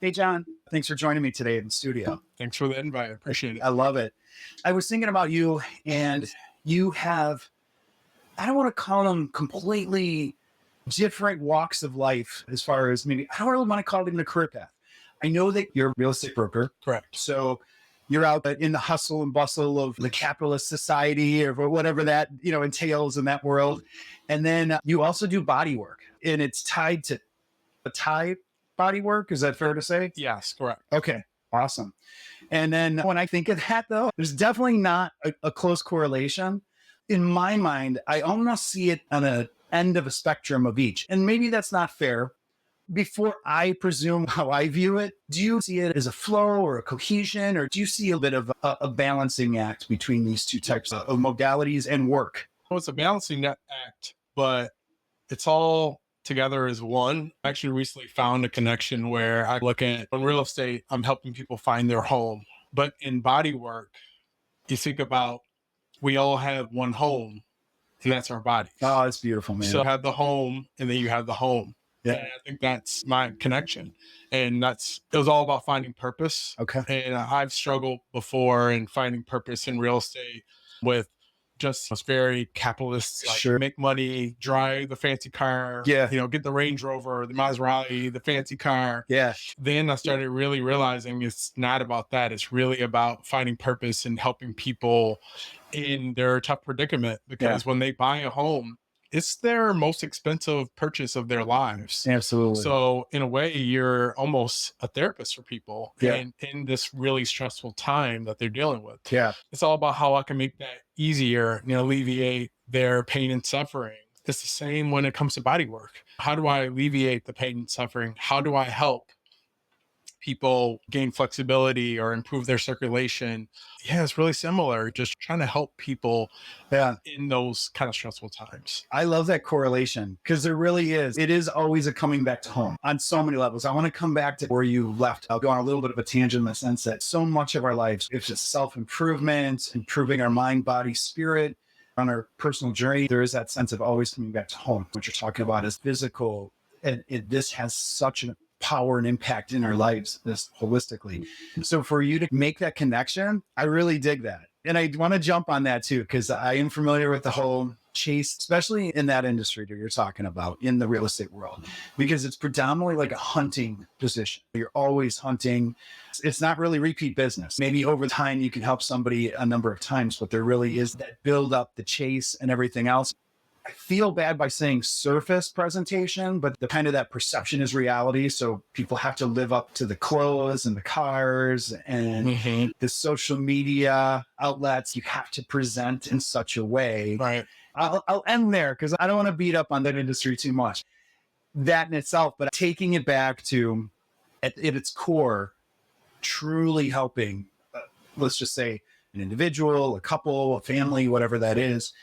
Hey, John, thanks for joining me today in the studio. Thanks for the invite. I appreciate it. I love it. I was thinking about you, and you have, I don't want to call them completely different walks of life as far as maybe, I don't really want to call it even a career path. I know that you're a real estate broker. Correct. So you're out in the hustle and bustle of the capitalist society or whatever that, entails in that world. And then you also do body work, and it's tied to a Thai body work. Is that fair to say? Yes, correct. Okay, awesome. And then when I think of that, though, there's definitely not a close correlation. In my mind, I almost see it on an end of a spectrum of each. And maybe that's not fair. Before I presume how I view it, do you see it as a flow or a cohesion, or do you see a bit of a balancing act between these two types of modalities and work? Well, it's a balancing act, but it's all together as one. I actually recently found a connection where I look at in real estate, I'm helping people find their home. But in body work, you think about we all have one home, and that's our body. Oh, it's beautiful, man. So you have the home, and then you have the home. Yeah. And I think that's my connection. And it was all about finding purpose. Okay. And I've struggled before in finding purpose in real estate with just it's very capitalist, like Sure. make money, drive the fancy car, Yeah. get the Range Rover, the Maserati, the fancy car. Yeah. Then I started really realizing it's not about that. It's really about finding purpose and helping people in their tough predicament, because when they buy a home, it's their most expensive purchase of their lives. Absolutely. So in a way, you're almost a therapist for people Yeah. in this really stressful time that they're dealing with. Yeah. It's all about how I can make that easier, alleviate their pain and suffering. It's the same when it comes to body work. How do I alleviate the pain and suffering? How do I help people gain flexibility or improve their circulation? Yeah, it's really similar. Just trying to help people in those kind of stressful times. I love that correlation, because there really is. It is always a coming back to home on so many levels. I want to come back to where you left. I'll go on a little bit of a tangent in the sense that so much of our lives, it's just self-improvement, improving our mind, body, spirit. On our personal journey, there is that sense of always coming back to home. What you're talking about is physical. And this has such a power and impact in our lives, this holistically. So for you to make that connection, I really dig that. And I want to jump on that too, because I am familiar with the whole chase, especially in that industry that you're talking about in the real estate world, because it's predominantly like a hunting position. You're always hunting. It's not really repeat business. Maybe over time you can help somebody a number of times, but there really is that build up, the chase and everything else. I feel bad by saying surface presentation, but the kind of that perception is reality. So people have to live up to the clothes and the cars and the social media outlets. You have to present in such a way. Right. I'll end there because I don't want to beat up on that industry too much. That in itself, but taking it back to at its core, truly helping, let's just say an individual, a couple, a family, whatever that is,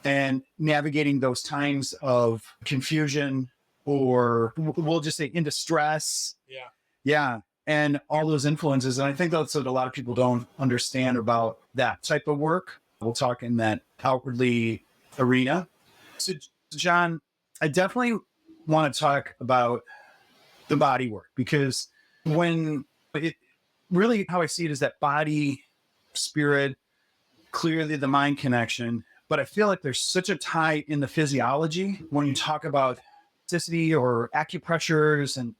and navigating those times of confusion, or we'll just say into stress. Yeah. Yeah. And all those influences. And I think that's what a lot of people don't understand about that type of work. We'll talk in that outwardly arena. So, John, I definitely want to talk about the body work, because when it really, how I see it is that body, spirit, clearly the mind connection. But I feel like there's such a tie in the physiology when you talk about toxicity or acupressures. And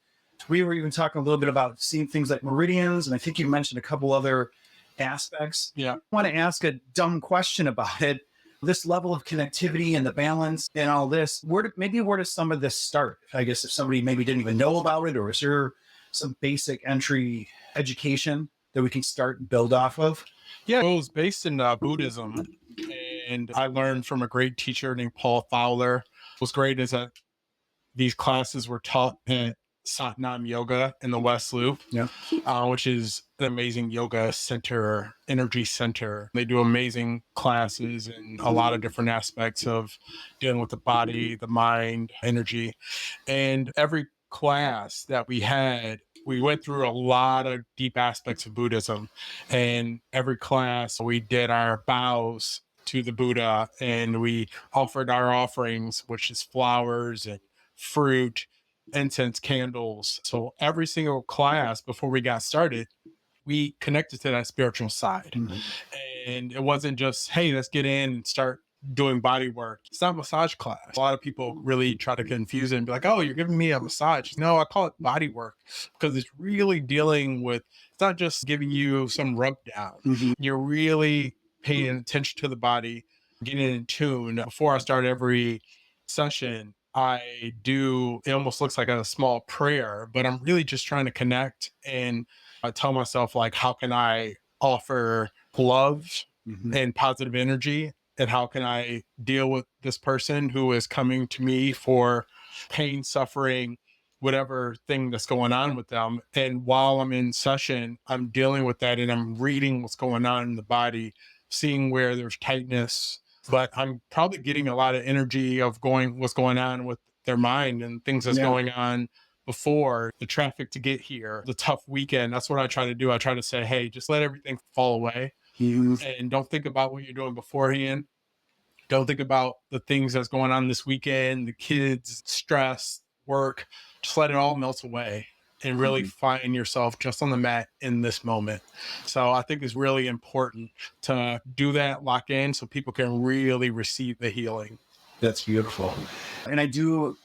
we were even talking a little bit about seeing things like meridians. And I think you mentioned a couple other aspects. Yeah. I want to ask a dumb question about it. This level of connectivity and the balance and all this, where does some of this start? I guess if somebody maybe didn't even know about it, or is there some basic entry education that we can start and build off of? Yeah, it was based in Buddhism. And I learned from a great teacher named Paul Fowler. What's great is that these classes were taught at Satnam Yoga in the West Loop, which is an amazing yoga center, energy center. They do amazing classes in a lot of different aspects of dealing with the body, the mind, energy. And every class that we had, we went through a lot of deep aspects of Buddhism. And every class, we did our bows to the Buddha, and we offered our offerings, which is flowers and fruit incense, candles. So every single class before we got started, we connected to that spiritual side. Mhm. And it wasn't just, hey, let's get in and start doing body work. It's not a massage class. A lot of people really try to confuse it and be like, oh, you're giving me a massage. No, I call it body work because it's really dealing with, it's not just giving you some rub down. Mhm. You're really paying attention to the body, getting in tune. Before I start every session, I do, it almost looks like a small prayer, but I'm really just trying to connect. And I tell myself, like, how can I offer love Mhm. and positive energy? And how can I deal with this person who is coming to me for pain, suffering, whatever thing that's going on with them? And while I'm in session, I'm dealing with that and I'm reading what's going on in the body, seeing where there's tightness. But I'm probably getting a lot of energy of what's going on with their mind and things that's Yeah. going on before the traffic to get here, the tough weekend. That's what I try to do. I try to say, hey, just let everything fall away Mhm. and don't think about what you're doing beforehand. Don't think about the things that's going on this weekend, the kids, stress, work. Just let it all melt away and really Mhm. find yourself just on the mat in this moment. So I think it's really important to do that, lock in so people can really receive the healing. That's beautiful. And I do.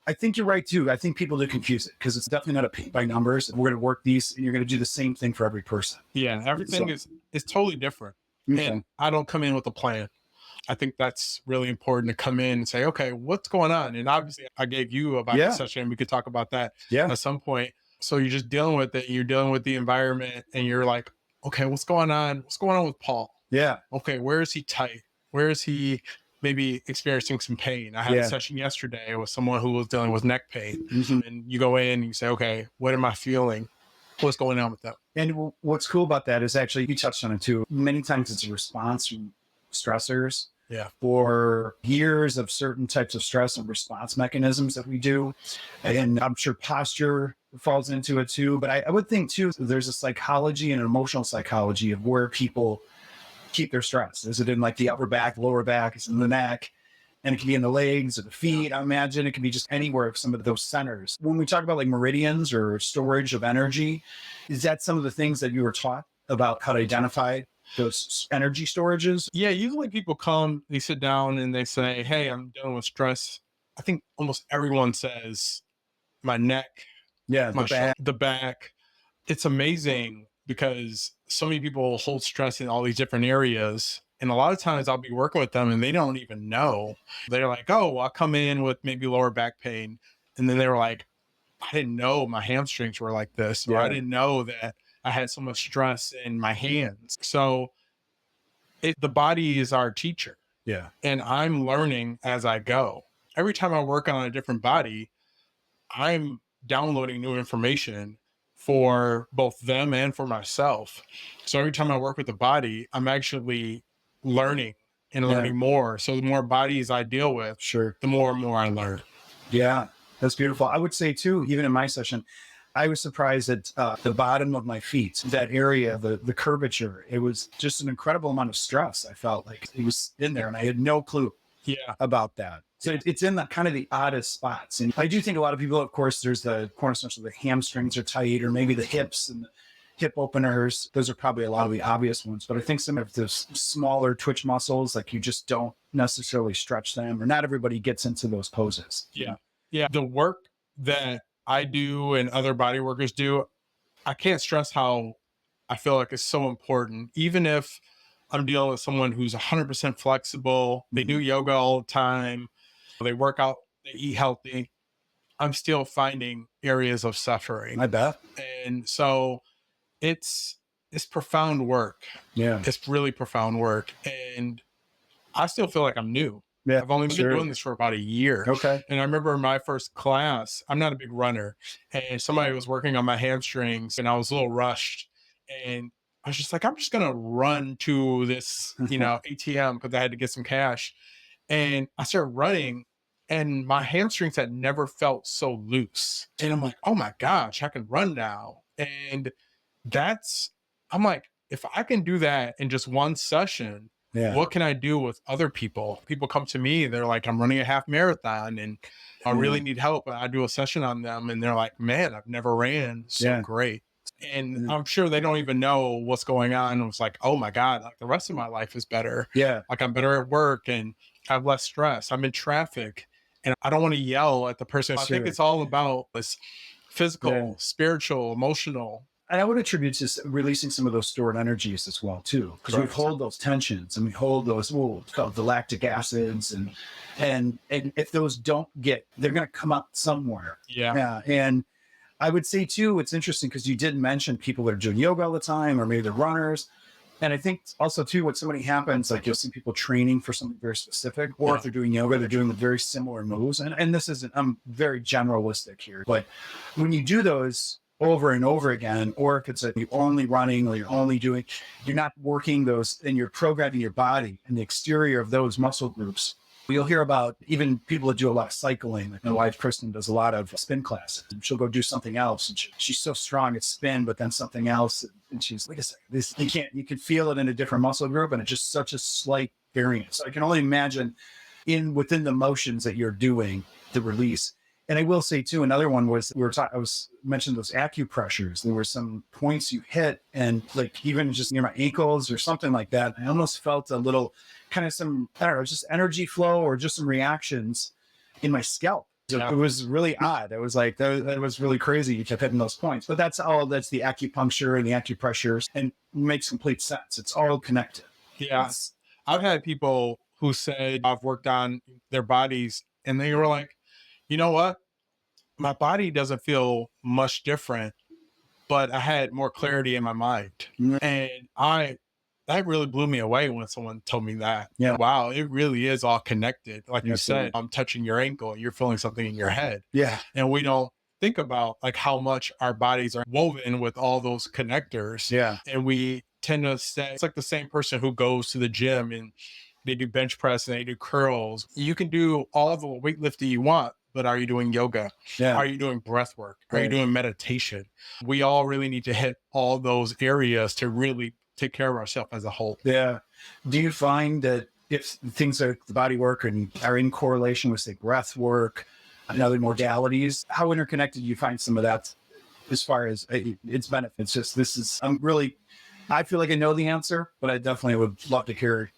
I think you're right too. I think people do confuse it because it's definitely not a paint by numbers. We're going to work these and you're going to do the same thing for every person. Yeah, everything So, is totally different. And okay. I don't come in with a plan. I think that's really important to come in and say, okay, what's going on? And obviously, I gave you a body Yeah. session, and we could talk about that Yeah. at some point. So you're just dealing with it, you're dealing with the environment, and you're like, okay, what's going on? What's going on with Paul? Yeah. Okay, where is he tight? Where is he maybe experiencing some pain? I had a Yeah. session yesterday with someone who was dealing with neck pain. Mhm. And you go in and you say, okay, what am I feeling? What's going on with them? And what's cool about that is actually, you touched on it too. Many times it's a response from stressors Yeah. for years of certain types of stress and response mechanisms that we do. And I'm sure posture falls into it too. But I would think too, there's a psychology and an emotional psychology of where people keep their stress. Is it in like the upper back, lower back? Is it in the neck? And it can be in the legs or the feet. I imagine it can be just anywhere of some of those centers. When we talk about like meridians or storage of energy, is that some of the things that you were taught about how to identify those energy storages? Yeah, usually people come, they sit down and they say, hey, I'm dealing with stress. I think almost everyone says my neck, Yeah, the back. the back. It's amazing because so many people hold stress in all these different areas. And a lot of times I'll be working with them and they don't even know. They're like, oh, well, I'll come in with maybe lower back pain. And then they were like, I didn't know my hamstrings were like this, or I Yeah, didn't know that I had so much stress in my hands. So the body is our teacher, yeah, and I'm learning as I go. Every time I work on a different body, I'm downloading new information for both them and for myself. So every time I work with the body, I'm actually learning and yeah, learning more. So the more bodies I deal with, sure. the more and more I learn. Yeah, that's beautiful. I would say too, even in my session, I was surprised at the bottom of my feet, that area, the curvature. It was just an incredible amount of stress. I felt like it was in there, and I had no clue Yeah. about that. So it's in the kind of the oddest spots. And I do think a lot of people, of course, there's the cornerstone, so the hamstrings are tight, or maybe the hips and the hip openers. Those are probably a lot of the obvious ones. But I think some of the smaller twitch muscles, like you just don't necessarily stretch them, or not everybody gets into those poses. Yeah. Yeah. The work that I do and other body workers do, I can't stress how I feel like it's so important. Even if I'm dealing with someone who's 100% flexible, they do Mhm. yoga all the time, they work out, they eat healthy, I'm still finding areas of suffering. I bet. And so it's profound work. Yeah. It's really profound work. And I still feel like I'm new. Yeah. I've only been Sure. doing this for about a year. Okay. And I remember my first class, I'm not a big runner, and somebody was working on my hamstrings and I was a little rushed. And I was just like, I'm just going to run to this, ATM because I had to get some cash. And I started running and my hamstrings had never felt so loose. And I'm like, oh my gosh, I can run now. And that's, I'm like, if I can do that in just one session, Yeah. What can I do with other people? People come to me, they're like, I'm running a half marathon and I really need help. I do a session on them and they're like, man, I've never ran. So Yeah. great. And Mm. I'm sure they don't even know what's going on. It's like, oh my God, like the rest of my life is better. Yeah. Like I'm better at work and I have less stress. I'm in traffic and I don't want to yell at the person. I think Sure. it's all about this physical, Yeah. spiritual, emotional. And I would attribute to releasing some of those stored energies as well too, because we Correct. hold those tensions and we hold those, it's called the lactic acids, and if those don't get, they're going to come up somewhere. Yeah. Yeah. And I would say too, it's interesting because you did mention people that are doing yoga all the time, or maybe they're runners. And I think also too, what somebody happens, like you'll see people training for something very specific, or if they're doing yoga, they're doing the very similar moves. And this isn't, I'm very generalistic here, but when you do those over and over again, or if it's you're only running or you're only doing, you're not working those and you're programming your body and the exterior of those muscle groups. You'll hear about even people that do a lot of cycling. Like my wife, Kristen, does a lot of spin classes. And she'll go do something else. And she's so strong at spin, but then something else. And she's, wait a second, this, you can feel it in a different muscle group. And it's just such a slight variance. So I can only imagine within the motions that you're doing, the release. And I will say too, another one was I was mentioning those acupressures. There were some points you hit, and like even just near my ankles or something like that, I almost felt a little kind of some, I don't know, just energy flow or just some reactions in my scalp. So it was really odd. It was like, that was really crazy. You kept hitting those points, but that's the acupuncture and the acupressures, and makes complete sense. It's all connected. Yeah. I've had people who said I've worked on their bodies and they were like, you know what? My body doesn't feel much different, but I had more clarity in my mind. Mhm. And that really blew me away when someone told me that. Yeah. Wow, it really is all connected. Like you Absolutely. said, I'm touching your ankle, you're feeling something in your head. Yeah. And we don't think about like how much our bodies are woven with all those connectors. Yeah. And we tend to say it's like the same person who goes to the gym and they do bench press and they do curls. You can do all the weightlifting you want, but are you doing yoga? Yeah. Are you doing breath work? Are you Right. doing meditation? We all really need to hit all those areas to really take care of ourselves as a whole. Yeah. Do you find that if things like the body work and are in correlation with, say, breath work and other modalities, how interconnected do you find some of that as far as its benefits? Just I feel like I know the answer, but I definitely would love to hear.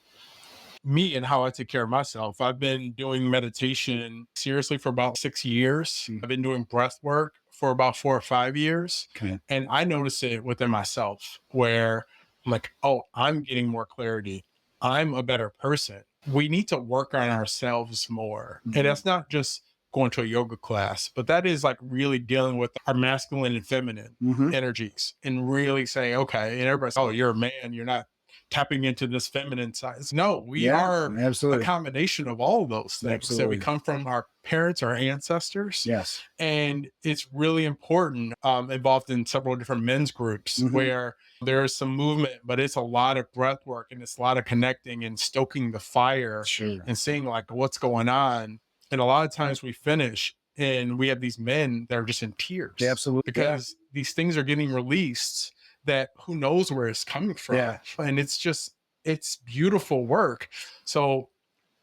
Me and how I take care of myself. I've been doing meditation seriously for about 6 years. I've been doing breath work for about 4 or 5 years. Okay. And I notice it within myself where I'm like, oh, I'm getting more clarity. I'm a better person. We need to work on ourselves more. Mhm. And that's not just going to a yoga class, but that is like really dealing with our masculine and feminine Mhm. energies and really saying, okay, and everybody's, oh, you're a man, you're not tapping into this feminine side. No, we Yeah, are a absolutely. combination of all those things that we Absolutely. come from our parents, our ancestors. Yes. And it's really important, involved in several different men's groups Mhm. where there's some movement, but it's a lot of breath work and it's a lot of connecting and stoking the fire Sure. and seeing like what's going on. And a lot of times we finish and we have these men that are just in tears. Yeah, absolutely. Because these things are getting released that who knows where it's coming from. Yeah. And it's beautiful work. So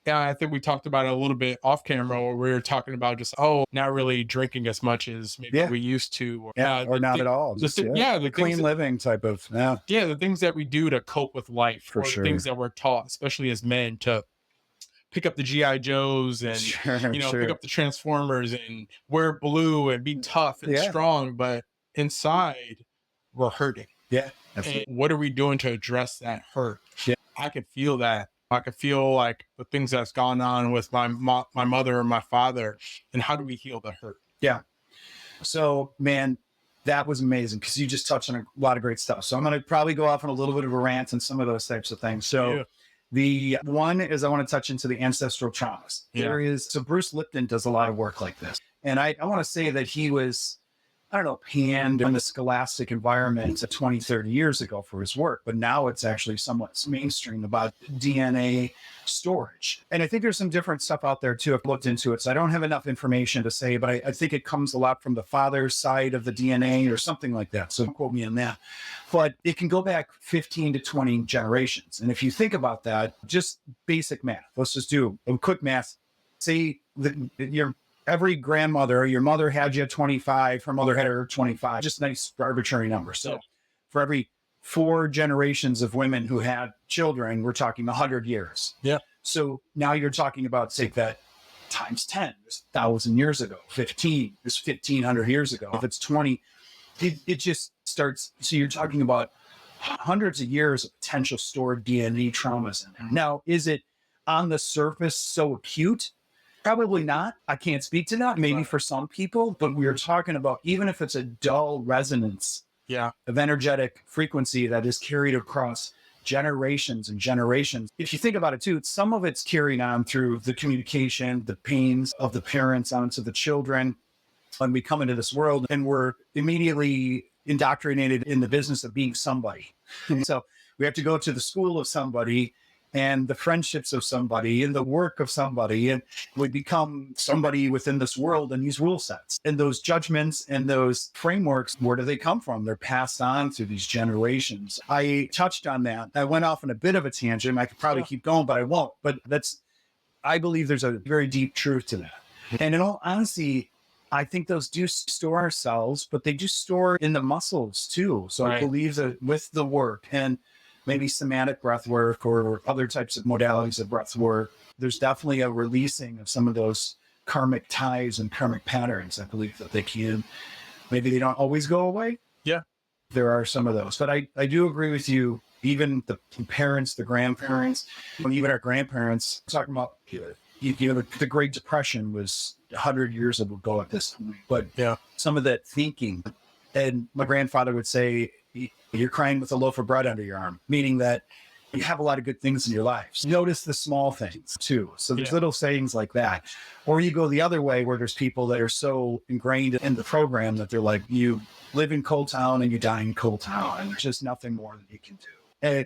yeah, I think we talked about it a little bit off camera where we were talking about just, not really drinking as much as maybe Yeah. we used to. Or not at all. Just, The clean things living type of. Yeah. the things that we do to cope with life, For or the sure. things that we're taught, especially as men, to pick up the GI Joes and Sure. pick up the Transformers and wear blue and be tough and Yeah. strong, but inside we're hurting. Yeah. And Absolutely. what are we doing to address that hurt? Yeah. I can feel that. I can feel like the things that's gone on with my mother and my father, and how do we heal the hurt? Yeah. So, man, that was amazing because you just touched on a lot of great stuff. So I'm going to probably go off on a little bit of a rant and some of those types of things. So the one is I want to touch into the ancestral traumas. Yeah. So Bruce Lipton does a lot of work like this. And I want to say that he was, I don't know, panned in the scholastic environment 20, 30 years ago for his work, but now it's actually somewhat mainstream about DNA storage. And I think there's some different stuff out there too. I've looked into it, so I don't have enough information to say, but I think it comes a lot from the father's side of the DNA or something like that. So don't quote me on that. But it can go back 15 to 20 generations. And if you think about that, just basic math, let's just do a quick math. Say that every grandmother, your mother had you at 25, her mother had her 25, just nice arbitrary number. So for every 4 generations of women who had children, we're talking 100 years. Yeah. So now you're talking about, say, that times 10, there's 1,000 years ago, 15, there's 1,500 years ago. If it's 20, it just starts. So you're talking about hundreds of years of potential stored DNA traumas in there. Now, is it on the surface so acute? Probably not. I can't speak to that. Maybe for some people, but we are talking about, even if it's a dull resonance of energetic frequency that is carried across generations and generations. If you think about it too, some of it's carried on through the communication, the pains of the parents onto the children. When we come into this world and we're immediately indoctrinated in the business of being somebody. And so we have to go to the school of somebody and the friendships of somebody and the work of somebody. And we become somebody within this world and these rule sets and those judgments and those frameworks. Where do they come from? They're passed on through these generations. I touched on that. I went off on a bit of a tangent. I could probably keep going, but I won't. But I believe there's a very deep truth to that. And in all honesty, I think those do store our cells, but they do store in the muscles too. So I believe that with the work and maybe somatic breath work or other types of modalities of breath work, there's definitely a releasing of some of those karmic ties and karmic patterns. I believe that they can. Maybe they don't always go away. Yeah. There are some of those. But I do agree with you, even the parents, the grandparents, and even our grandparents, talking about, the Great Depression was 100 years ago at this point. But some of that thinking, and my grandfather would say, you're crying with a loaf of bread under your arm, meaning that you have a lot of good things in your life. Notice the small things too. So there's little sayings like that. Or you go the other way where there's people that are so ingrained in the program that they're like, you live in Coal Town and you die in Coal Town, and there's just nothing more that you can do.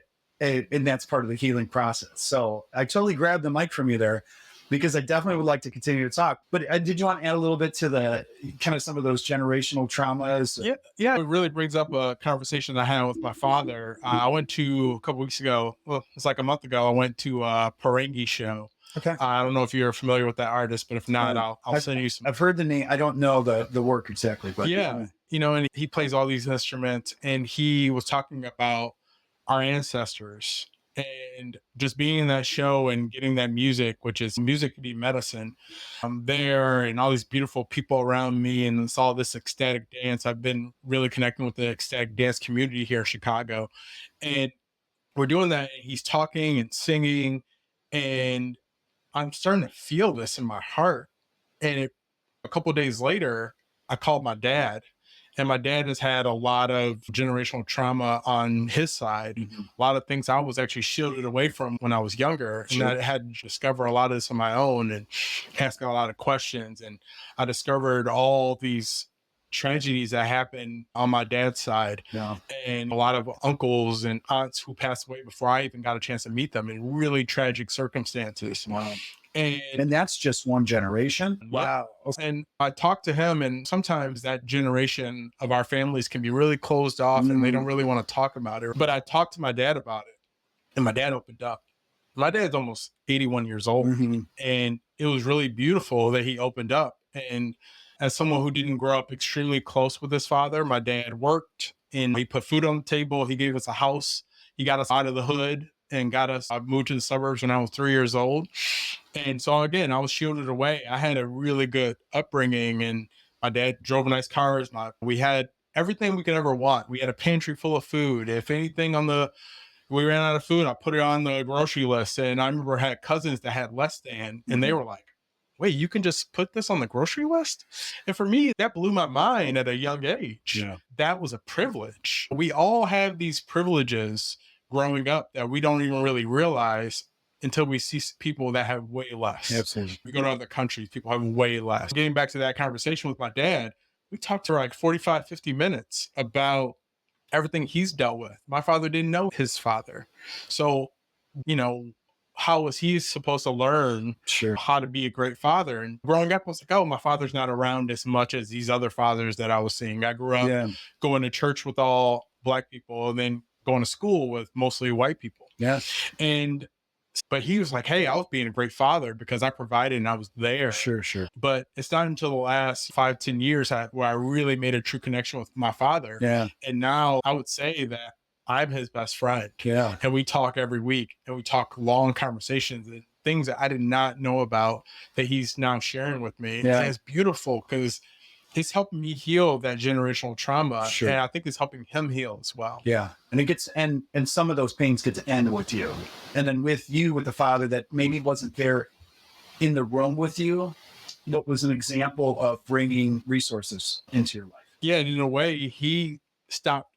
And that's part of the healing process. So I totally grabbed the mic from you there, because I definitely would like to continue to talk. But did you want to add a little bit to the kind of some of those generational traumas? Yeah. It really brings up a conversation I had with my father. I went to a couple weeks ago. Well, it's like a month ago. I went to a Parengi show. Okay. I don't know if you're familiar with that artist, but if not, I'll send you some. I've heard the name. I don't know the work exactly, but and he plays all these instruments, and he was talking about our ancestors. And just being in that show and getting that music, which is music can be medicine, I'm there and all these beautiful people around me, and it's all this ecstatic dance. I've been really connecting with the ecstatic dance community here in Chicago. And we're doing that. And he's talking and singing, and I'm starting to feel this in my heart. And a couple of days later, I called my dad. And my dad has had a lot of generational trauma on his side. Mm-hmm. A lot of things I was actually shielded away from when I was younger. Sure. And I had to discover a lot of this on my own and asking a lot of questions. And I discovered all these tragedies that happened on my dad's side. Yeah. And a lot of uncles and aunts who passed away before I even got a chance to meet them in really tragic circumstances. Wow. And that's just one generation. Wow. And I talked to him, and sometimes that generation of our families can be really closed off and they don't really want to talk about it. But I talked to my dad about it, and my dad opened up. My dad's almost 81 years old, and it was really beautiful that he opened up. And as someone who didn't grow up extremely close with his father, my dad worked and he put food on the table. He gave us a house. He got us out of the hood and I moved to the suburbs when I was 3 years old. And so again, I was shielded away. I had a really good upbringing, and my dad drove nice cars. We had everything we could ever want. We had a pantry full of food. If anything we ran out of food, I put it on the grocery list. And I remember I had cousins that had less than, and they were like, wait, you can just put this on the grocery list? And for me, that blew my mind at a young age. Yeah. That was a privilege. We all have these privileges growing up that we don't even really realize until we see people that have way less. Absolutely. We go to other countries, people have way less. Getting back to that conversation with my dad, we talked for like 45, 50 minutes about everything he's dealt with. My father didn't know his father. So, you know, how was he supposed to learn Sure. how to be a great father? And growing up, I was like, oh, my father's not around as much as these other fathers that I was seeing. I grew up Yeah. going to church with all Black people and then going to school with mostly white people. Yeah. And but he was like, hey, I was being a great father because I provided and I was there. Sure. Sure. But it's not until the last 5, 10 years where I really made a true connection with my father. Yeah. And now I would say that I'm his best friend. Yeah. And we talk every week and we talk long conversations and things that I did not know about that he's now sharing with me. Yeah. And it's beautiful because he's helping me heal that generational trauma. Sure. And I think it's helping him heal as well. Yeah. And it gets, and some of those pains get to end with you. And then with you, with the father that maybe wasn't there in the room with you, what was an example of bringing resources into your life? Yeah. And in a way, he stopped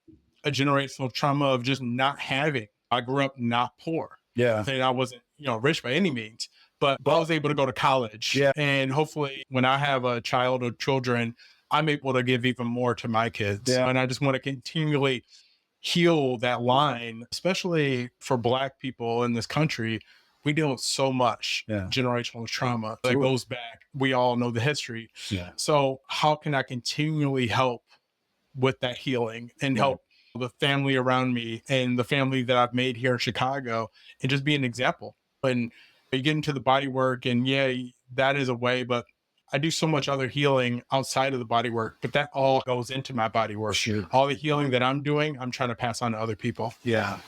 a generational trauma of just not having. I grew up not poor. Yeah. And I wasn't, rich by any means, but I was able to go to college. Yeah. And hopefully when I have a child or children, I'm able to give even more to my kids. Yeah. And I just want to continually heal that line, especially for Black people in this country. We deal with so much generational trauma that goes back. We all know the history. Yeah. So how can I continually help with that healing and help the family around me and the family that I've made here in Chicago and just be an example? And you get into the body work and that is a way, but I do so much other healing outside of the body work, but that all goes into my body work. Sure. All the healing that I'm doing, I'm trying to pass on to other people. Yeah.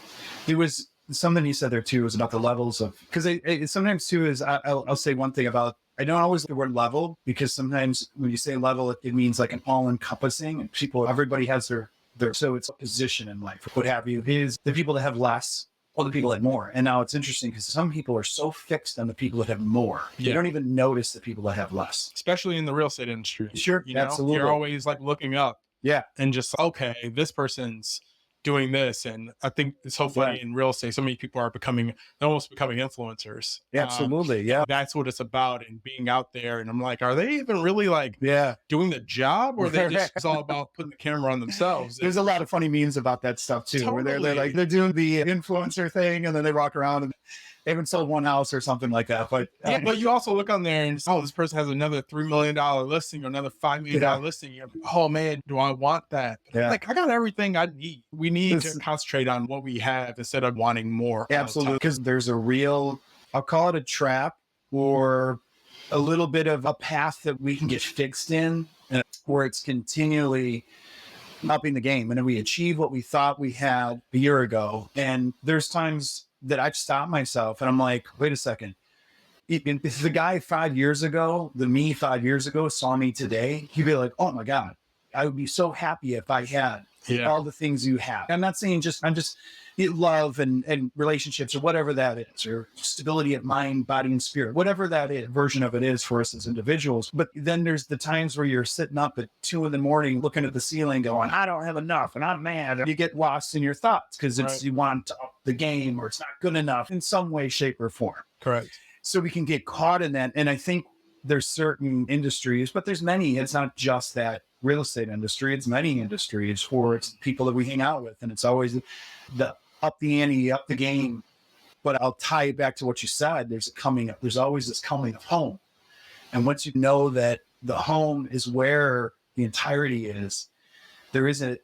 It was something you said there too, was about the levels of, because it sometimes too is, I'll say one thing about, I don't always use the word level, because sometimes when you say level, it means like an all encompassing, and everybody has their, so it's a position in life, what have you, is the people that have less or the people that have more. And now it's interesting because some people are so fixed on the people that have more. They don't even notice the people that have less. Especially in the real estate industry. Sure. Absolutely. You're always like looking up. Yeah. And just, okay, this person's doing this. And I think it's so funny in real estate, so many people are almost becoming influencers. Absolutely. That's what it's about, and being out there. And I'm like, are they even really like doing the job, or they just it's all about putting the camera on themselves? There's a lot of funny memes about that stuff too, where they're doing the influencer thing, and then they walk around and they haven't sold one house or something like that. But but you also look on there and this person has another $3 million listing or another $5 million listing. You're like, oh man, do I want that? Like, I got everything I need. We need to concentrate on what we have instead of wanting more. Absolutely. Because there's a real, I'll call it a trap, or a little bit of a path that we can get fixed in, where it's continually upping the game. And then we achieve what we thought we had a year ago. And there's times that I've stopped myself and I'm like, wait a second. If the guy 5 years ago, the me 5 years ago saw me today, he'd be like, oh my God, I would be so happy if I had all the things you have. I'm not saying I'm just love and relationships or whatever that is, or stability of mind, body, and spirit, whatever that is, version of it is for us as individuals. But then there's the times where you're sitting up at 2 a.m, looking at the ceiling going, I don't have enough and I'm mad. You get lost in your thoughts because you want to up the game, or it's not good enough in some way, shape, or form. Correct. So we can get caught in that. And I think there's certain industries, but there's many, it's not just that real estate industry, it's many industries, or it's people that we hang out with. And it's always the up the ante, up the game. But I'll tie it back to what you said. There's always this coming of home. And once you know that the home is where the entirety is, I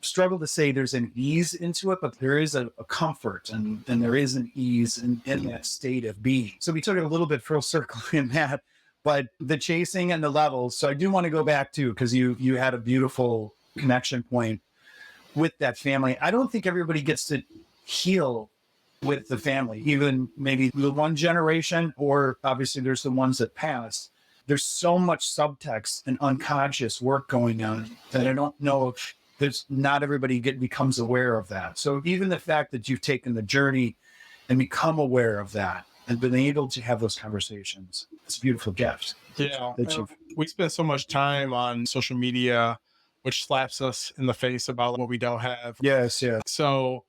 struggle to say there's an ease into it, but there is a comfort and there is an ease in that state of being. So we took it a little bit full circle in that, but the chasing and the levels. So I do want to go back to, because you had a beautiful connection point with that family. I don't think everybody gets to heal with the family, even maybe the one generation, or obviously there's the ones that passed. There's so much subtext and unconscious work going on that I don't know if not everybody becomes aware of that. So even the fact that you've taken the journey and become aware of that and been able to have those conversations, it's a beautiful gift. Yeah. We spend so much time on social media, which slaps us in the face about what we don't have. Yes. So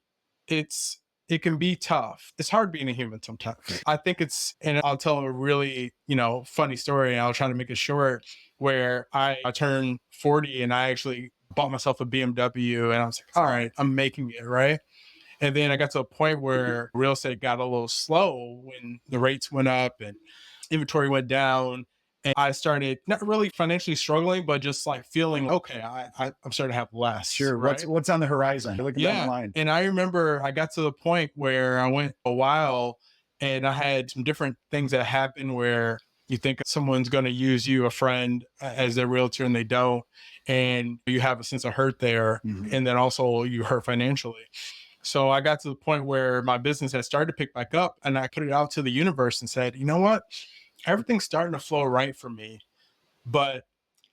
it's it can be tough. It's hard being a human sometimes. I think and I'll tell a really, funny story, and I'll try to make it short, where I turned 40 and I actually bought myself a BMW, and I was like, all right, I'm making it, right? And then I got to a point where real estate got a little slow when the rates went up and inventory went down. And I started not really financially struggling, but just like feeling, okay, I'm starting to have less. Sure. Right? What's on the horizon? Look at that line. And I remember I got to the point where I went a while and I had some different things that happened where you think someone's going to use you, a friend, as their realtor, and they don't. And you have a sense of hurt there. Mm-hmm. And then also you hurt financially. So I got to the point where my business had started to pick back up, and I put it out to the universe and said, you know what? Everything's starting to flow right for me, but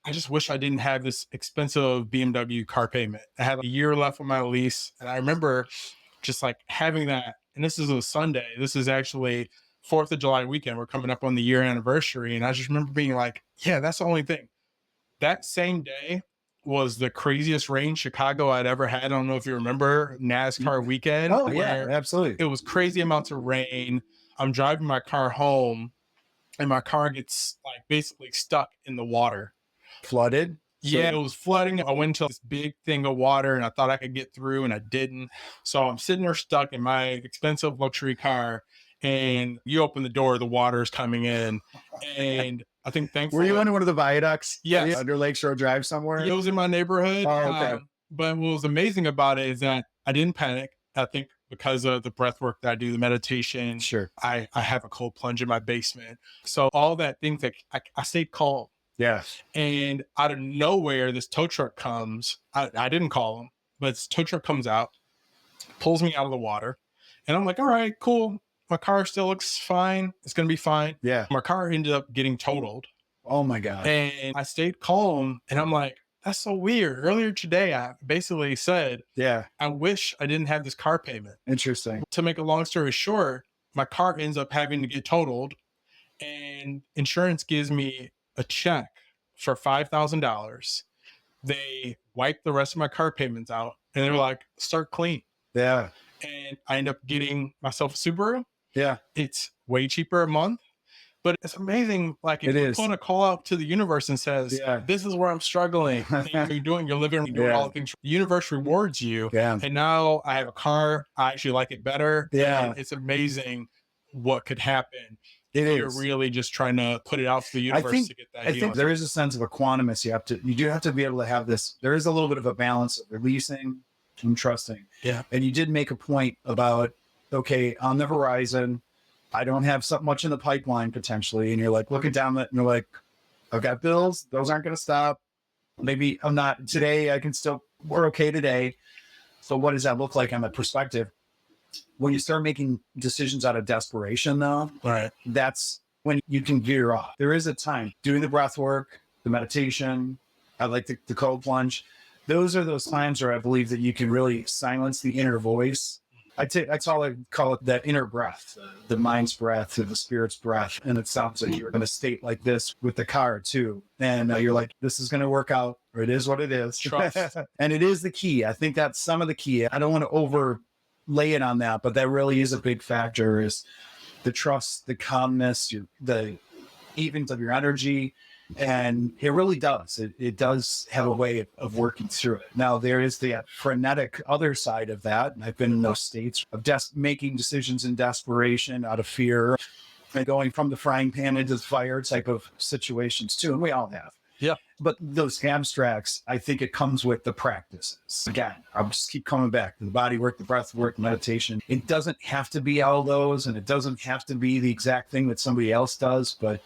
I just wish I didn't have this expensive BMW car payment. I had a year left on my lease, and I remember just like having that. And this is a Sunday. This is actually 4th of July weekend. We're coming up on the year anniversary. And I just remember being like, yeah, that's the only thing. That same day was the craziest rain Chicago I'd ever had. I don't know if you remember NASCAR weekend. Oh, yeah, absolutely. It was crazy amounts of rain. I'm driving my car home, and my car gets like basically stuck in the water. Flooded? Yeah, it was flooding. I went into this big thing of water, and I thought I could get through, and I didn't. So I'm sitting there stuck in my expensive luxury car, and you open the door, the water is coming in. And I think thankfully... Were you under one of the viaducts? Yes. Under Lakeshore Drive somewhere? It was in my neighborhood. Oh, okay. But what was amazing about it is that I didn't panic. I think because of the breath work that I do, the meditation. Sure. I have a cold plunge in my basement. So all that things that I stayed calm. Yeah. And out of nowhere, this tow truck comes. I didn't call him, but this tow truck comes out, pulls me out of the water. And I'm like, all right, cool. My car still looks fine. It's going to be fine. Yeah. My car ended up getting totaled. Oh my God. And I stayed calm, and I'm like, that's so weird. Earlier today, I basically said, yeah, I wish I didn't have this car payment. Interesting. To make a long story short, my car ends up having to get totaled, and insurance gives me a check for $5,000. They wipe the rest of my car payments out, and they're like, start clean. Yeah. And I end up getting myself a Subaru. Yeah. It's way cheaper a month. But it's amazing, like if you put a call out to the universe and says, this is where I'm struggling, you're living, you're doing all the things. The universe rewards you. Yeah. And now I have a car. I actually like it better. Yeah. And it's amazing what could happen. You're really just trying to put it out to the universe to get that I think there is a sense of equanimous. You do have to be able to have this. There is a little bit of a balance of releasing and trusting. Yeah. And you did make a point about, okay, on the horizon, I don't have so much in the pipeline potentially. And you're like looking down that and you're like, I've got bills. Those aren't going to stop. Maybe I'm not today. We're okay today. So what does that look like on the perspective? When you start making decisions out of desperation though, right, that's when you can veer off. There is a time doing the breath work, the meditation. I like the cold plunge. Those are those times where I believe that you can really silence the inner voice. I call it that inner breath, the mind's breath, the spirit's breath. And it sounds like you're in a state like this with the car too. And you're like, this is going to work out, or it is what it is. Trust. And it is the key. I think that's some of the key. I don't want to overlay it on that, but that really is a big factor, is the trust, the calmness, the evens of your energy. And it really does. It does have a way of working through it. Now, there is the frenetic other side of that. And I've been in those states of making decisions in desperation out of fear and going from the frying pan into the fire type of situations too. And we all have. Yeah. But those abstracts, I think it comes with the practices. Again, I'll just keep coming back to the body work, the breath work, meditation. It doesn't have to be all those, and it doesn't have to be the exact thing that somebody else does, but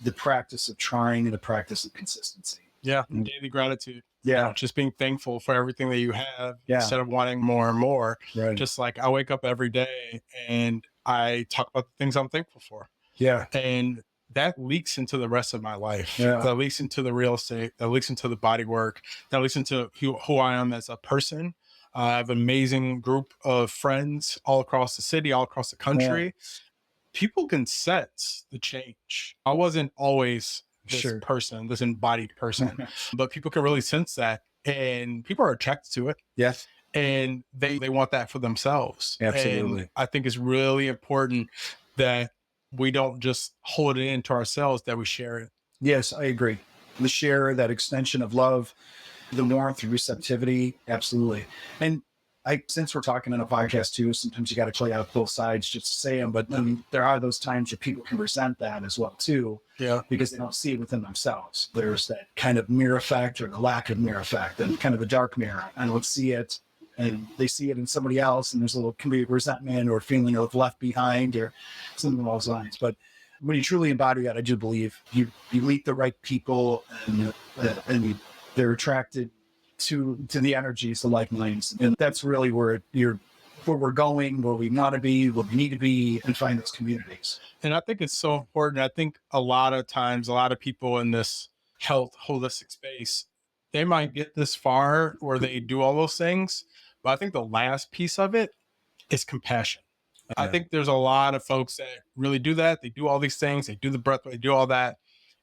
the practice of trying and the practice of consistency. Yeah. And daily gratitude. Yeah. Just being thankful for everything that you have instead of wanting more and more. Right. Just like I wake up every day and I talk about the things I'm thankful for. Yeah. And that leaks into the rest of my life. Yeah. That leaks into the real estate. That leaks into the body work. That leaks into who I am as a person. I have an amazing group of friends all across the city, all across the country. Yeah. People can sense the change. I wasn't always this person, this embodied person, but people can really sense that, and people are attracted to it. Yes. and they want that for themselves. Absolutely. And I think it's really important that we don't just hold it into ourselves, that we share it. Yes, I agree. The share, that extension of love, the warmth, the receptivity, absolutely. And since we're talking on a podcast too, sometimes you got to play out both sides just to say them. But then there are those times that people can resent that as well too, Yeah. because they don't see it within themselves. There's that kind of mirror effect or the lack of mirror effect, and kind of a dark mirror. I don't see it, and they see it in somebody else, and there's a little can be resentment or feeling of left behind or something along those lines. But when you truly embody that, I do believe you meet the right people, and they're attracted to the energies, the like minds, and that's really where we're going, where we want to be, where we need to be, and find those communities. And I think it's so important. I think a lot of times, a lot of people in this health holistic space, they might get this far where they do all those things, but I think the last piece of it is compassion. I think there's a lot of folks that really do that. They do all these things, they do the breath, they do all that.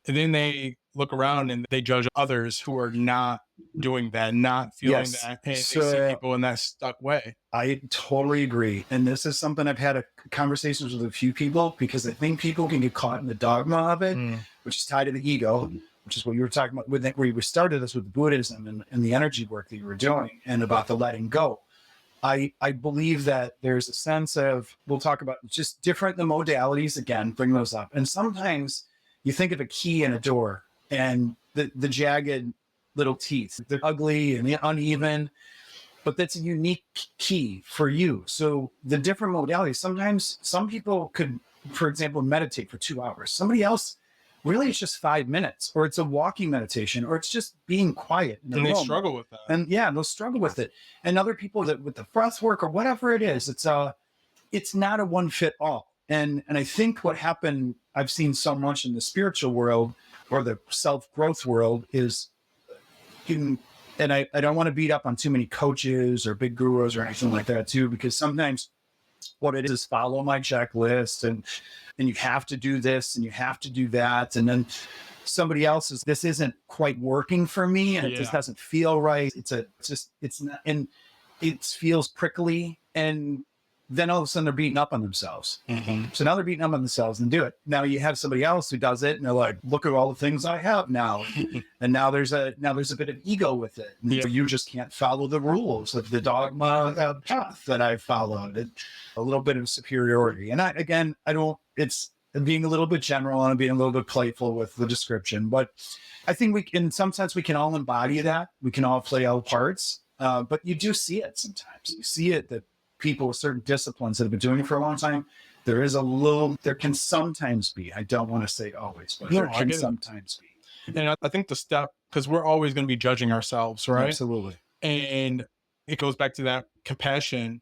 And then they look around and they judge others who are not doing that, not feeling that. And they see people in that stuck way. I totally agree. And this is something I've had conversations with a few people, because I think people can get caught in the dogma of it, which is tied to the ego, which is what you were talking about where we started this with Buddhism and the energy work that you were doing, and about the letting go. I believe that there's a sense of, we'll talk about just different the modalities again, bring those up. And sometimes you think of a key in a door and the jagged little teeth, they're ugly and uneven, but that's a unique key for you. So the different modalities, sometimes some people could, for example, meditate for 2 hours. Somebody else, really it's just 5 minutes, or it's a walking meditation, or it's just being quiet. And they struggle with that. And they'll struggle with it. And other people that with the breath work or whatever it is, it's not a one fit all. And I think what happened, I've seen so much in the spiritual world or the self-growth world is, and I don't want to beat up on too many coaches or big gurus or anything like that too, because sometimes what it is follow my checklist and you have to do this and you have to do that. And then somebody else is, this isn't quite working for me and it just doesn't feel right. It's not, and it feels prickly. And then all of a sudden they're beating up on themselves. So now they're beating up on themselves and do it. Now you have somebody else who does it and they're like, look at all the things I have now. And now there's a bit of ego with it. You just can't follow the rules of the dogma path that I followed. A little bit of superiority. And it's being a little bit general and being a little bit playful with the description, but I think in some sense we can all embody that. We can all play all parts. But you do see it sometimes. You see it that people with certain disciplines that have been doing it for a long time, there can sometimes be, I don't want to say always, but there can sometimes be. And I think the step, because we're always going to be judging ourselves, right? Absolutely. And it goes back to that compassion.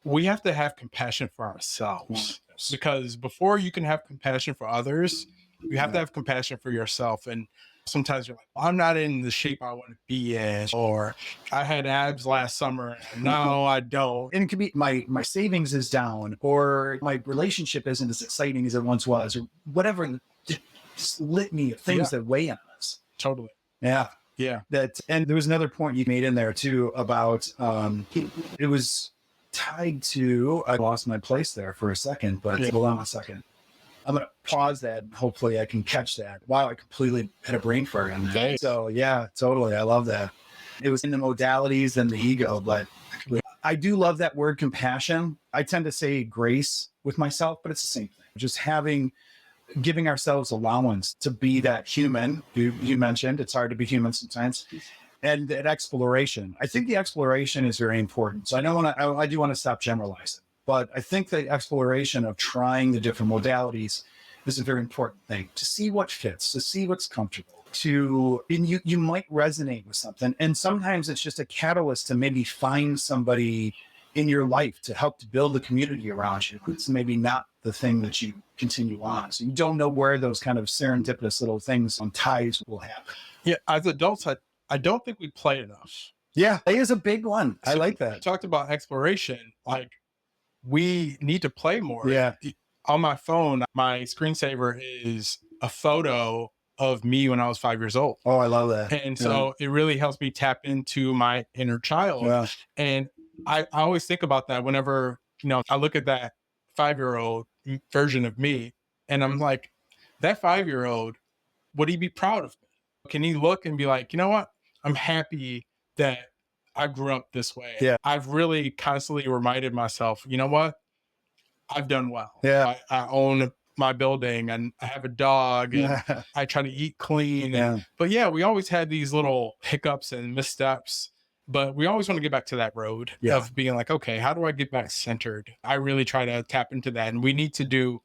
We have to have compassion for ourselves, because before you can have compassion for others, you have to have compassion for yourself. And sometimes you're like, I'm not in the shape I want to be in, or I had abs last summer. No, I don't. And it could be my savings is down, or my relationship isn't as exciting as it once was, or whatever, just litany of things that weigh on us. Totally. Yeah. Yeah. And there was another point you made in there too about, it was tied to, I lost my place there for a second, but hold on a second. I'm going to pause that and hopefully I can catch that. Wow, I completely had a brain fart on that. Thanks. So yeah, totally. I love that. It was in the modalities and the ego, but I do love that word compassion. I tend to say grace with myself, but it's the same thing. Just giving ourselves allowance to be that human. You mentioned it's hard to be human sometimes. And that exploration. I think the exploration is very important. So I do want to stop generalizing. But I think the exploration of trying the different modalities is a very important thing, to see what fits, to see what's comfortable, and you might resonate with something. And sometimes it's just a catalyst to maybe find somebody in your life to help to build a community around you. It's maybe not the thing that you continue on. So you don't know where those kind of serendipitous little things on ties will happen. Yeah. As adults, I don't think we play enough. Yeah. Play is a big one. I like that. You talked about exploration. Like, we need to play more. Yeah. On my phone, my screensaver is a photo of me when I was 5 years old. Oh, I love that. And so it really helps me tap into my inner child. Yeah. And I always think about that whenever, I look at that 5-year-old version of me and I'm like, that 5-year-old, would he be proud of me? Can he look and be like, you know what? I'm happy that I grew up this way. Yeah. I've really constantly reminded myself, you know what? I've done well. Yeah. I own my building and I have a dog and I try to eat clean. Yeah. But yeah, we always had these little hiccups and missteps, but we always want to get back to that road of being like, okay, how do I get back centered? I really try to tap into that. And we need to do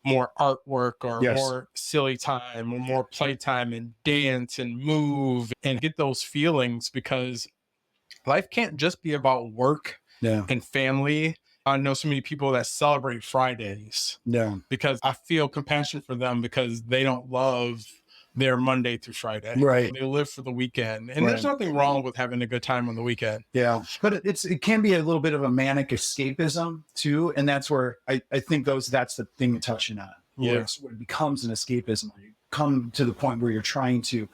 more artwork or more silly time or more playtime and dance and move and get those feelings, because life can't just be about work and family. I know so many people that celebrate Fridays because I feel compassion for them because they don't love their Monday through Friday. Right. They live for the weekend. And there's nothing wrong with having a good time on the weekend. Yeah. But it can be a little bit of a manic escapism too. And that's where I think that's the thing you're touching on. Where it becomes an escapism. You come to the point where you're trying to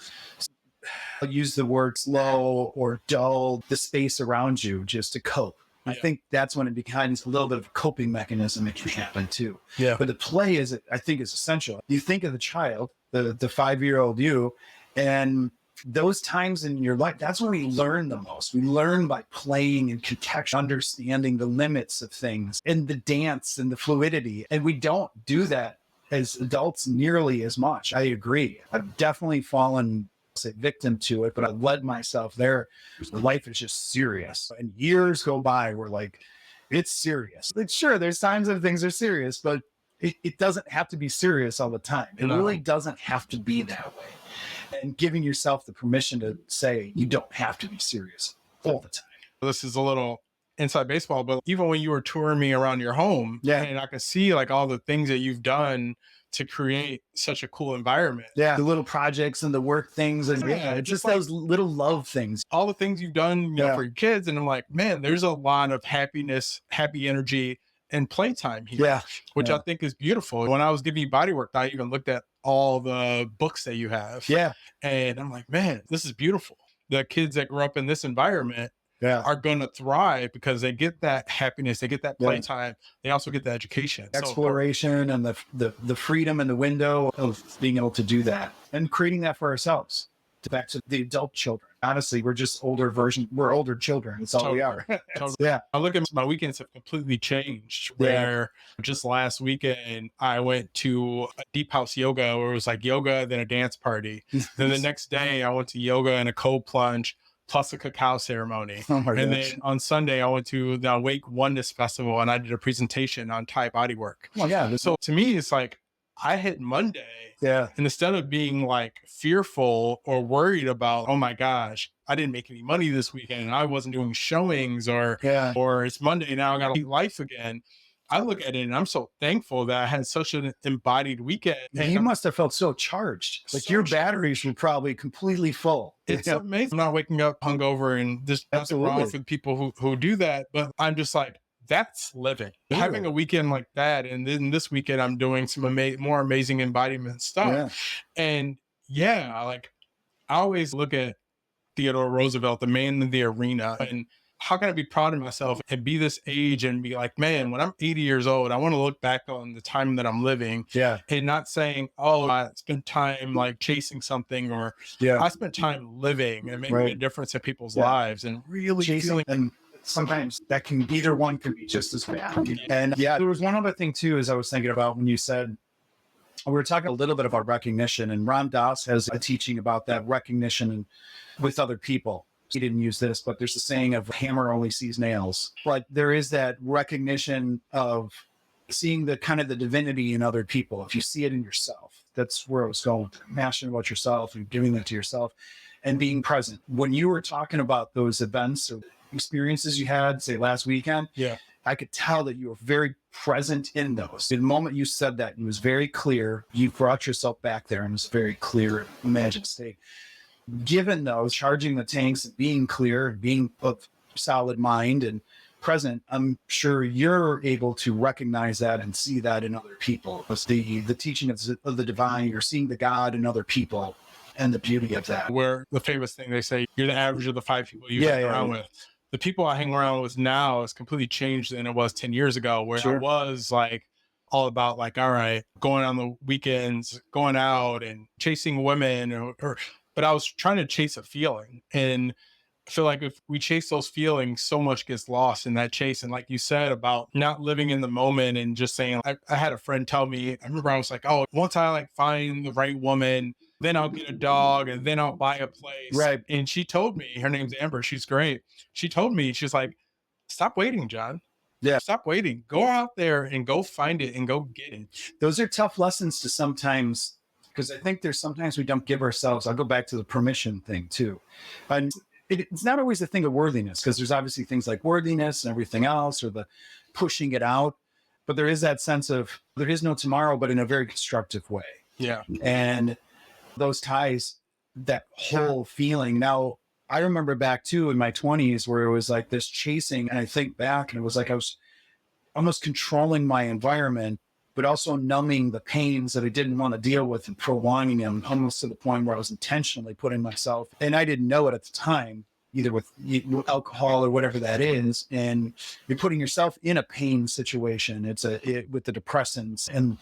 use the word slow or dull the space around you just to cope. I think that's when it becomes a little bit of a coping mechanism. It can happen too. Yeah. But the play I think is essential. You think of the child, the 5-year-old you, and those times in your life, that's when we learn the most. We learn by playing and contextual, understanding the limits of things and the dance and the fluidity. And we don't do that as adults nearly as much. I agree. I've definitely fallen victim to it, but I led myself there. Life is just serious. And years go by, we're like, it's serious. Like, sure, there's times that things are serious, but it doesn't have to be serious all the time. It really doesn't have to be that way. And giving yourself the permission to say, you don't have to be serious all the time. This is a little inside baseball, but even when you were touring me around your home, and I could see like all the things that you've done to create such a cool environment. Yeah. The little projects and the work things. And just like, those little love things. All the things you've done for your kids. And I'm like, man, there's a lot of happiness, happy energy and playtime here, which I think is beautiful. When I was giving you bodywork, I even looked at all the books that you have. Yeah. And I'm like, man, this is beautiful. The kids that grew up in this environment are going to thrive because they get that happiness, they get that playtime, they also get the education, exploration, and the freedom and the window of being able to do that and creating that for ourselves. Back to the adult children. Honestly, we're just we're older children. That's all we are. Yeah. I look at my weekends have completely changed. Where just last weekend I went to a deep house yoga where it was like yoga, then a dance party. Then the next day I went to yoga and a cold plunge plus a cacao ceremony. And then on Sunday, I went to the Awake Oneness Festival and I did a presentation on Thai bodywork. Oh, yeah. So to me, it's like I hit Monday. And instead of being like fearful or worried about, oh my gosh, I didn't make any money this weekend and I wasn't doing showings or it's Monday now, I got to eat life again. I look at it and I'm so thankful that I had such an embodied weekend. And you must have felt so charged. Like your batteries were probably completely full. It's amazing. I'm not waking up hungover, and there's nothing wrong with people who do that. But I'm just like, that's living. Having a weekend like that. And then this weekend, I'm doing some more amazing embodiment stuff. And like I always look at Theodore Roosevelt, the man in the arena, and how can I be proud of myself and be this age and be like, man, when I'm 80 years old, I want to look back on the time that I'm living and not saying, oh, I spent time like chasing something or I spent time living and making a difference in people's lives and really feeling. And sometimes that either one can be just as bad. And there was one other thing too, as I was thinking about when you said, we were talking a little bit about recognition, and Ram Dass has a teaching about that recognition with other people. He didn't use this, but there's a saying of hammer only sees nails. But there is that recognition of seeing the kind of the divinity in other people. If you see it in yourself, that's where I was going. Passionate about yourself and giving that to yourself and being present. When you were talking about those events or experiences you had, say last weekend, I could tell that you were very present in those. The moment you said that, it was very clear. You brought yourself back there and it was very clear, imagined state. Given those, charging the tanks and being clear, being of solid mind and present, I'm sure you're able to recognize that and see that in other people. It's the teaching of the divine, you're seeing the God in other people and the beauty of that. Where the famous thing they say, you're the average of the 5 people you hang around with. the people I hang around with now is completely changed than it was 10 years ago, where I Sure. was like all about like, all right, going on the weekends, going out and chasing women but I was trying to chase a feeling. And I feel like if we chase those feelings, so much gets lost in that chase. And like you said about not living in the moment and just saying, I had a friend tell me, I remember I was like, oh, once I like find the right woman, then I'll get a dog and then I'll buy a place. Right. And she told me, her name's Amber, she's great. She told me, she's like, stop waiting, John. Yeah. Stop waiting. Go out there and go find it and go get it. Those are tough lessons to sometimes, because I think there's sometimes we don't give ourselves, I'll go back to the permission thing too. And it's not always a thing of worthiness, because there's obviously things like worthiness and everything else, or the pushing it out. But there is that sense of there is no tomorrow, but in a very constructive way. Yeah. And those ties, that whole feeling. Now, I remember back too in my 20s where it was like this chasing. And I think back and it was like I was almost controlling my environment, but also numbing the pains that I didn't want to deal with and prolonging them almost to the point where I was intentionally putting myself, and I didn't know it at the time, either with alcohol or whatever that is. And you're putting yourself in a pain situation. With the depressants and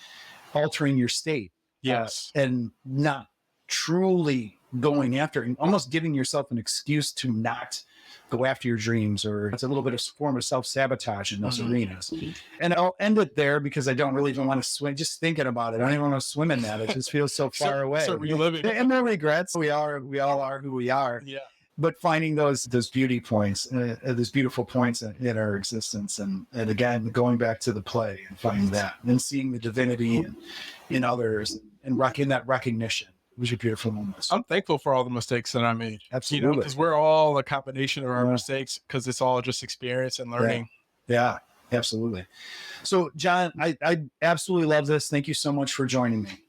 altering your state. Yes. And not truly going after and almost giving yourself an excuse to not go after your dreams, or it's a little bit of form of self-sabotage in those arenas. And I'll end it there because I don't really even want to swim. Just thinking about it, I don't even want to swim in that. It just feels so far away. So reliving. And no regrets. We all are who we are. Yeah. But finding those beauty points, those beautiful points in our existence, and again going back to the play and finding that, and seeing the divinity in others, and that recognition. It was a beautiful moment. I'm thankful for all the mistakes that I made. Absolutely. Because we're all a combination of our mistakes, because it's all just experience and learning. Yeah, absolutely. So, John, I absolutely love this. Thank you so much for joining me.